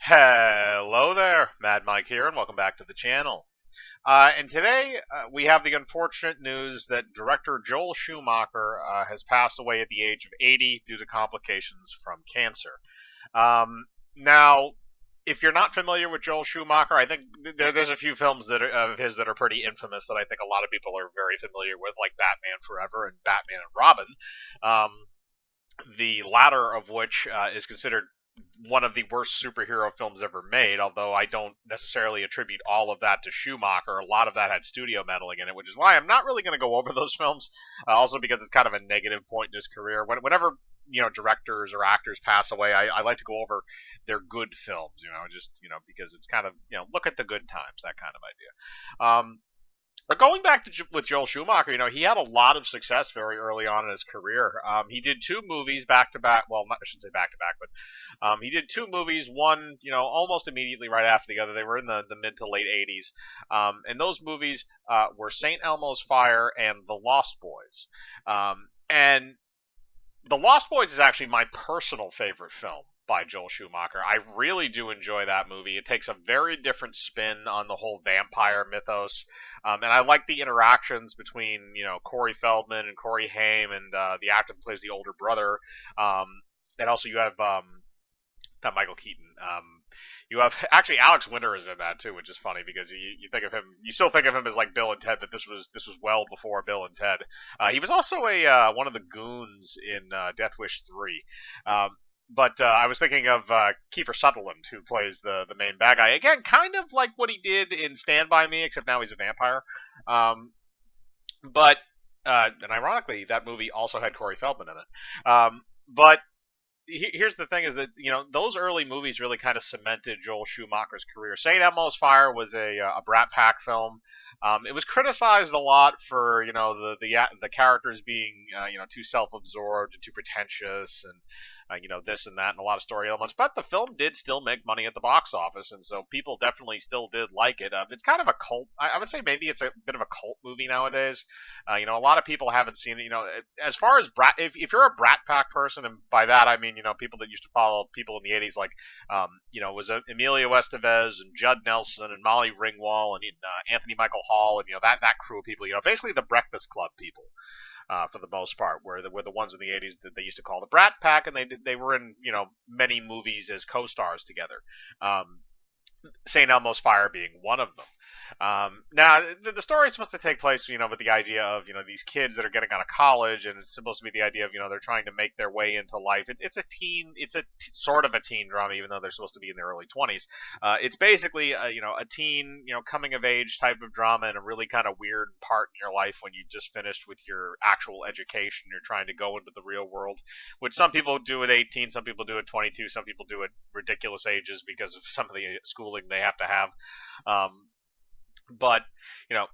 Hello there, Mad Mike here, and welcome back to the channel. And today we have the unfortunate news that director Joel Schumacher has passed away at the age of 80 due to complications from cancer. Now, if you're not familiar with Joel Schumacher, I think there's a few films of his that are pretty infamous that I think a lot of people are very familiar with, like Batman Forever and Batman and Robin. Um, the latter of which is considered one of the worst superhero films ever made, although I don't necessarily attribute all of that to Schumacher. A lot of that had studio meddling in it, which is why I'm not really going to go over those films, also because it's kind of a negative point in his career. Whenever directors or actors pass away, I like to go over their good films, just because it's kind of look at the good times, that kind of idea. But going back to with Joel Schumacher, he had a lot of success very early on in his career. He did two movies back to back. Well, I shouldn't say back to back, but he did two movies. One, almost immediately right after the other. They were in the mid to late '80s, and those movies were St. Elmo's Fire and The Lost Boys. And The Lost Boys is actually my personal favorite film by Joel Schumacher. I really do enjoy that movie. It takes a very different spin on the whole vampire mythos, and I like the interactions between Corey Feldman and Corey Haim and the actor who plays the older brother. And also you have not Michael Keaton. You have actually Alex Winter is in that too, which is funny because you think of him, you still think of him as like Bill and Ted, but this was well before Bill and Ted. He was also a one of the goons in Death Wish 3. But I was thinking of Kiefer Sutherland, who plays the main bad guy. Again, kind of like what he did in Stand By Me, except now he's a vampire. But and ironically, that movie also had Corey Feldman in it. But here's the thing: is that those early movies really kind of cemented Joel Schumacher's career. Saint Elmo's Fire was a Brat Pack film. It was criticized a lot for the characters being too self-absorbed and too pretentious and this and that and a lot of story elements. But the film did still make money at the box office, and so people definitely still did like it. It's kind of a cult. I would say maybe it's a bit of a cult movie nowadays. A lot of people haven't seen it. As far as if you're a Brat Pack person, and by that I mean people that used to follow people in the '80s, like it was Emilio Estevez and Judd Nelson and Molly Ringwald and Anthony Michael Hall and that crew of people. Basically the Breakfast Club people. For the most part, were the ones in the '80s that they used to call the Brat Pack, and they were in many movies as co-stars together. St. Elmo's Fire being one of them. Now, the story is supposed to take place, with the idea of, these kids that are getting out of college, and it's supposed to be the idea of, they're trying to make their way into life. It's sort of a teen drama, even though they're supposed to be in their early 20s. It's basically, a teen, coming of age type of drama in a really kind of weird part in your life when you've just finished with your actual education. You're trying to go into the real world, which some people do at 18, some people do at 22, some people do at ridiculous ages because of some of the schooling they have to have. But you know,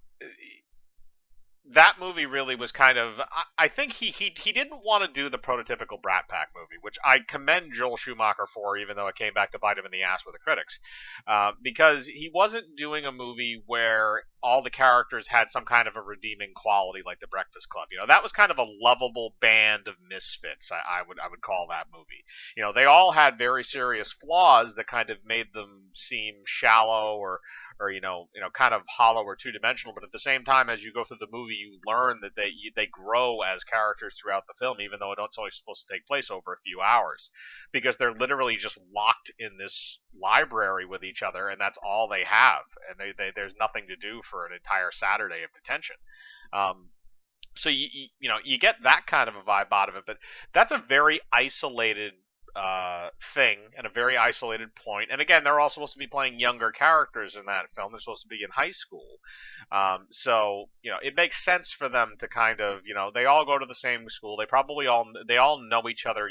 that movie really was kind of. I think he didn't want to do the prototypical Brat Pack movie, which I commend Joel Schumacher for, even though it came back to bite him in the ass with the critics, because he wasn't doing a movie where all the characters had some kind of a redeeming quality like the Breakfast Club. That was kind of a lovable band of misfits. I would call that movie. They all had very serious flaws that kind of made them seem shallow or kind of hollow or two-dimensional. But at the same time, as you go through the movie, you learn that they grow as characters throughout the film, even though it's only supposed to take place over a few hours, because they're literally just locked in this library with each other, and that's all they have, and there's nothing to do for an entire Saturday of detention. So you get that kind of a vibe out of it, but that's a very isolated thing and a very isolated point. And again, they're all supposed to be playing younger characters in that film. They're supposed to be in high school, so it makes sense for them to kind of they all go to the same school. They all know each other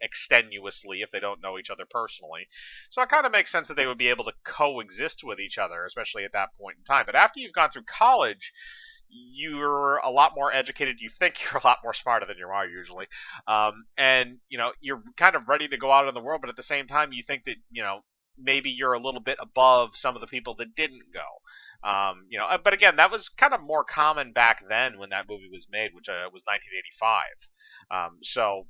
extenuously if they don't know each other personally. So it kind of makes sense that they would be able to coexist with each other, especially at that point in time. But after you've gone through college, you're a lot more educated. You think you're a lot more smarter than you are usually, and you're kind of ready to go out in the world. But at the same time, you think that maybe you're a little bit above some of the people that didn't go. But again, that was kind of more common back then when that movie was made, which was 1985. So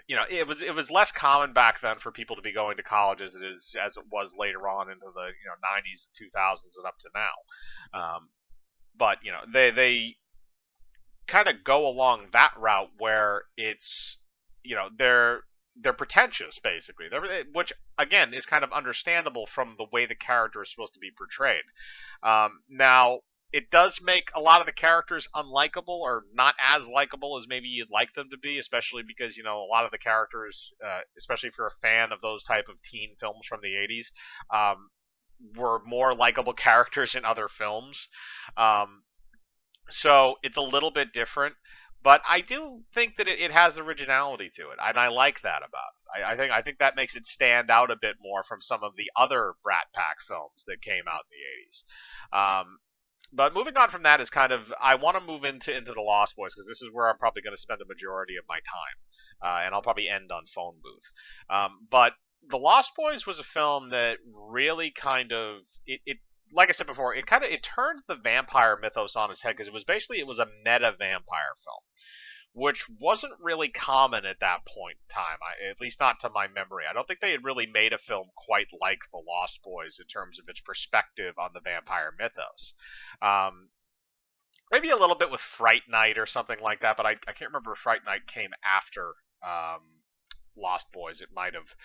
it was less common back then for people to be going to college as it was later on into the 90s and 2000s and up to now. But they kind of go along that route where it's they're pretentious basically, which again is kind of understandable from the way the character is supposed to be portrayed. Now, it does make a lot of the characters unlikable or not as likable as maybe you'd like them to be, especially because a lot of the characters, especially if you're a fan of those type of teen films from the 80s, were more likable characters in other films. Um, so it's a little bit different, but I do think that it has originality to it, and I like that about it. I think that makes it stand out a bit more from some of the other Brat Pack films that came out in the 80s. But moving on from that is kind of I want to move into the Lost Boys because this is where I'm probably going to spend the majority of my time, and I'll probably end on Phone Booth. But the Lost Boys was a film that really kind of it like I said before, it turned the vampire mythos on its head because it was a meta vampire film, which wasn't really common at that point in time. At least not to my memory. I don't think they had really made a film quite like The Lost Boys in terms of its perspective on the vampire mythos. Um, Maybe a little bit with Fright Night or something like that, but I can't remember if Fright Night came after Lost Boys. It might have.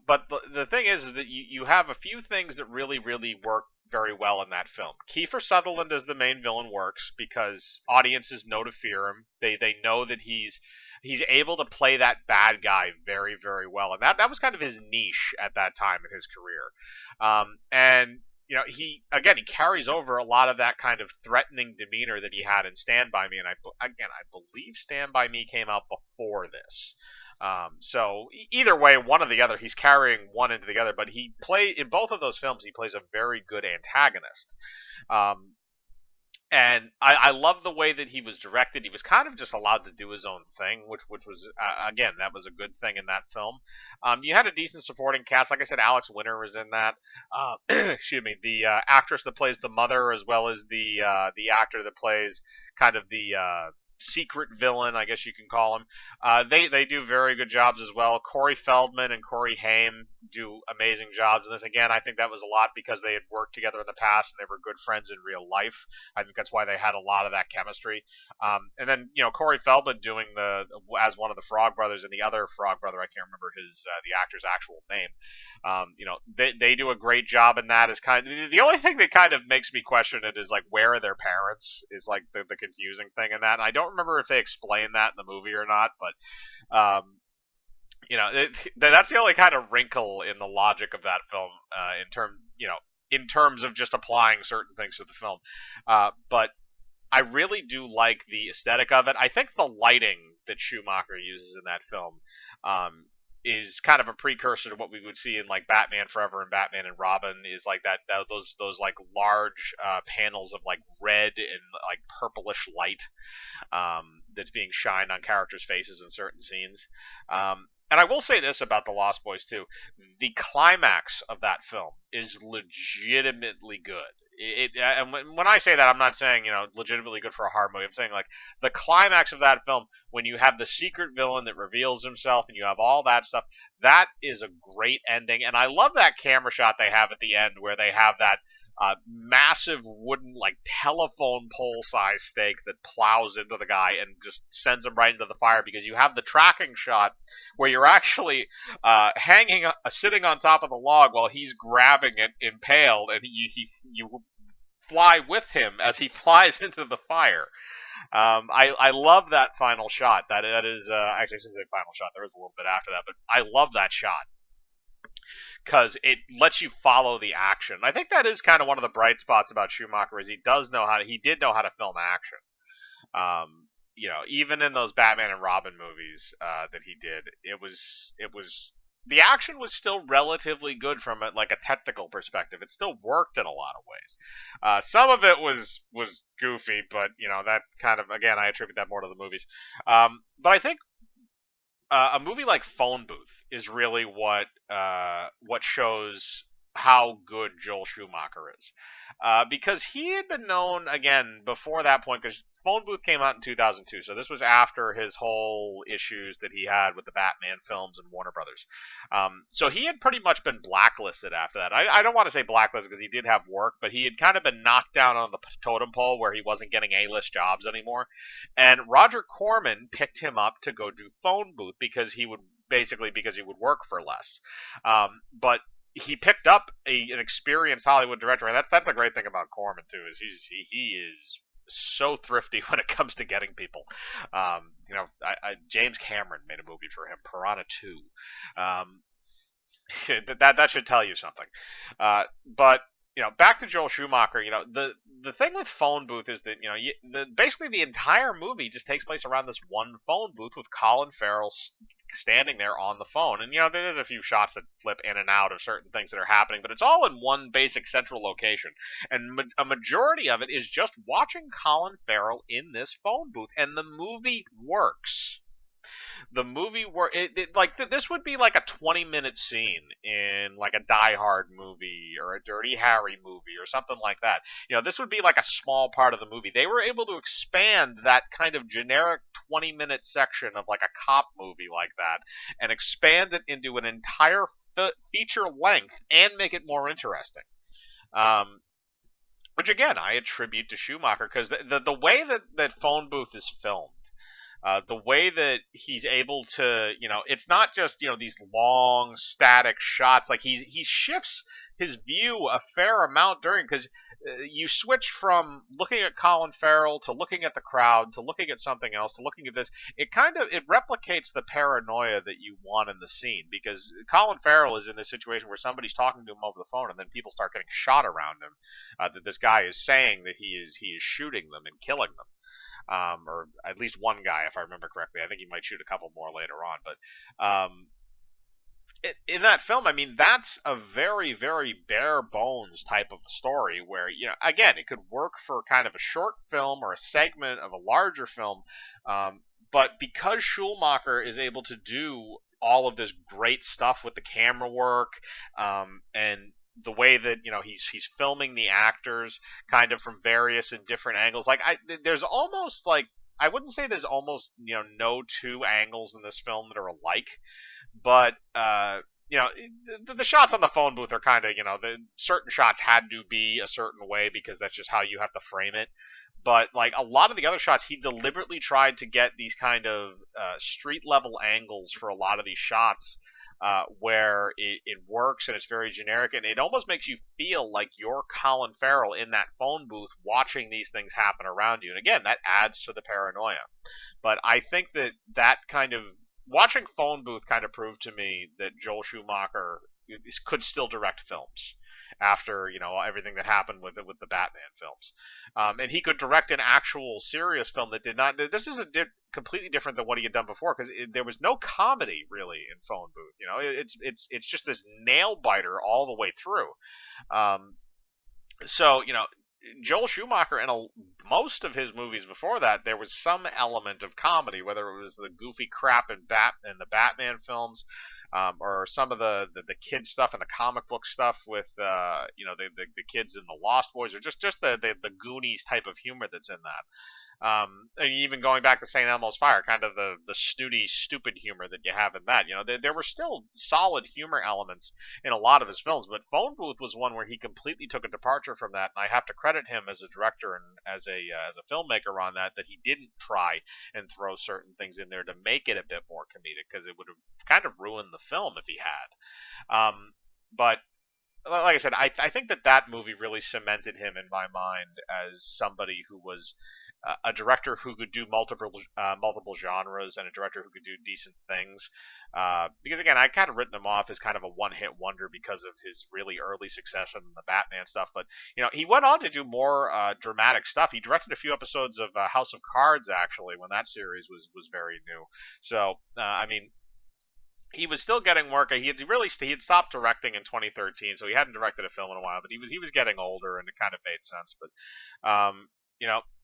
But the thing is that you have a few things that really, really work very well in that film. Kiefer Sutherland as the main villain works because audiences know to fear him. They know that he's able to play that bad guy very, very well, and that was kind of his niche at that time in his career. And he carries over a lot of that kind of threatening demeanor that he had in Stand By Me, and I believe Stand By Me came out before this. So either way, one or the other, he's carrying one into the other. But in both of those films, he plays a very good antagonist. Um, and I love the way that he was directed. He was kind of just allowed to do his own thing, which was again that was a good thing in that film. You had a decent supporting cast, like I said. Alex Winter was in that. Excuse me, the actress that plays the mother, as well as the actor that plays kind of the secret villain, I guess you can call him. They do very good jobs as well. Corey Feldman and Corey Haim do amazing jobs in this. Again, I think that was a lot because they had worked together in the past and they were good friends in real life. I think that's why they had a lot of that chemistry. And then Corey Feldman doing the as one of the Frog Brothers, and the other Frog Brother, I can't remember the actor's actual name. They do a great job in that. Is kind of the only thing that kind of makes me question it is like where are their parents is like the confusing thing in that. And I don't remember if they explain that in the movie or not, but that's the only kind of wrinkle in the logic of that film in terms of just applying certain things to the film. But I really do like the aesthetic of it. I think the lighting that Schumacher uses in that film is kind of a precursor to what we would see in like Batman Forever and Batman and Robin. Is like those like large panels of like red and like purplish light that's being shined on characters' faces in certain scenes. And I will say this about The Lost Boys too: the climax of that film is legitimately good. And when I say that, I'm not saying legitimately good for a horror movie. I'm saying like the climax of that film, when you have the secret villain that reveals himself, and you have all that stuff. That is a great ending, and I love that camera shot they have at the end where they have that massive wooden like telephone pole size stake that plows into the guy and just sends him right into the fire, because you have the tracking shot where you're actually sitting on top of the log while he's grabbing it impaled, and you fly with him as he flies into the fire. I love that final shot. That is actually, I shouldn't say final shot. There is a little bit after that, but I love that shot because it lets you follow the action. I think that is kind of one of the bright spots about Schumacher is he did know how to film action. Even in those Batman and Robin movies that he did, it was the action was still relatively good from like a technical perspective. It still worked in a lot of ways. Some of it was goofy, but that kind of, again, I attribute that more to the movies. But I think a movie like Phone Booth is really what shows how good Joel Schumacher is, because he had been known again before that point. Because Phone Booth came out in 2002, so this was after his whole issues that he had with the Batman films and Warner Brothers. So he had pretty much been blacklisted after that. I don't want to say blacklisted because he did have work, but he had kind of been knocked down on the totem pole where he wasn't getting A-list jobs anymore. And Roger Corman picked him up to go do Phone Booth because he would work for less. But he picked up an experienced Hollywood director, and that's the great thing about Corman too, is he is so thrifty when it comes to getting people. James Cameron made a movie for him, Piranha 2. Um, that should tell you something. But back to Joel Schumacher. The thing with Phone Booth is that basically the entire movie just takes place around this one phone booth with Colin Farrell standing there on the phone. And there's a few shots that flip in and out of certain things that are happening, but it's all in one basic central location. And a majority of it is just watching Colin Farrell in this phone booth, and the movie works. The movie where this would be like a 20-minute scene in like a Die Hard movie or a Dirty Harry movie or something like that. This would be like a small part of the movie. They were able to expand that kind of generic 20-minute section of like a cop movie like that and expand it into an entire feature length and make it more interesting. Which again, I attribute to Schumacher, because the way that Phone Booth is filmed, the way that he's able to, it's not just, these long static shots. Like he shifts his view a fair amount during, because you switch from looking at Colin Farrell to looking at the crowd to looking at something else to looking at this. It replicates the paranoia that you want in the scene, because Colin Farrell is in this situation where somebody's talking to him over the phone and then people start getting shot around him. That this guy is saying that he is shooting them and killing them. Or at least one guy, if I remember correctly. I think he might shoot a couple more later on. But in that film, I mean, that's a very, very bare bones type of story where, again, it could work for kind of a short film or a segment of a larger film. But because Schumacher is able to do all of this great stuff with the camera work, and the way that he's filming the actors kind of from various and different angles. Like there's almost like, I wouldn't say there's almost no two angles in this film that are alike, but the shots on the phone booth are kind of the certain shots had to be a certain way because that's just how you have to frame it. But like a lot of the other shots, he deliberately tried to get these kind of street level angles for a lot of these shots. Where it works and it's very generic, and it almost makes you feel like you're Colin Farrell in that phone booth watching these things happen around you. And again, that adds to the paranoia. But I think that kind of watching Phone Booth kind of proved to me that Joel Schumacher could still direct films after everything that happened with the Batman films, and he could direct an actual serious film that did not. This is completely different than what he had done before, because there was no comedy really in Phone Booth. It's just this nail biter all the way through. So Joel Schumacher, in most of his movies before that, there was some element of comedy, whether it was the goofy crap in the Batman films, or some of the kid stuff and the comic book stuff with the kids in the Lost Boys, or just the Goonies type of humor that's in that. And even going back to St. Elmo's Fire, kind of the snooty, stupid humor that you have in that. There were still solid humor elements in a lot of his films, but Phone Booth was one where he completely took a departure from that, and I have to credit him as a director and as a filmmaker on that he didn't try and throw certain things in there to make it a bit more comedic, because it would have kind of ruined the film if he had. But like I said, I think that movie really cemented him in my mind as somebody who was a director who could do multiple genres, and a director who could do decent things. Because again, I kind of written him off as kind of a one-hit wonder because of his really early success in the Batman stuff. But he went on to do more dramatic stuff. He directed a few episodes of House of Cards, actually, when that series was very new. So I mean, he was still getting work. He had stopped directing in 2013, so he hadn't directed a film in a while. But he was getting older, and it kind of made sense. But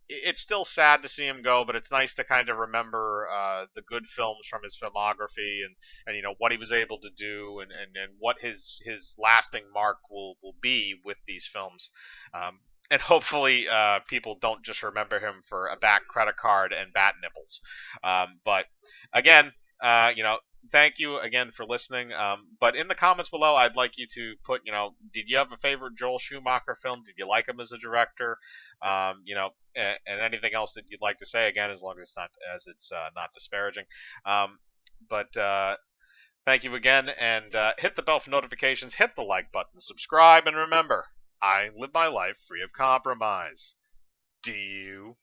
it's still sad to see him go, but it's nice to kind of remember the good films from his filmography, and what he was able to do, and what his lasting mark will be with these films. And hopefully, people don't just remember him for a back credit card and bat nipples. But again, thank you again for listening. But in the comments below, I'd like you to put, did you have a favorite Joel Schumacher film? Did you like him as a director? And anything else that you'd like to say, again, as long as it's not disparaging. But thank you again, and hit the bell for notifications, hit the like button, subscribe, and remember, I live my life free of compromise. Do you?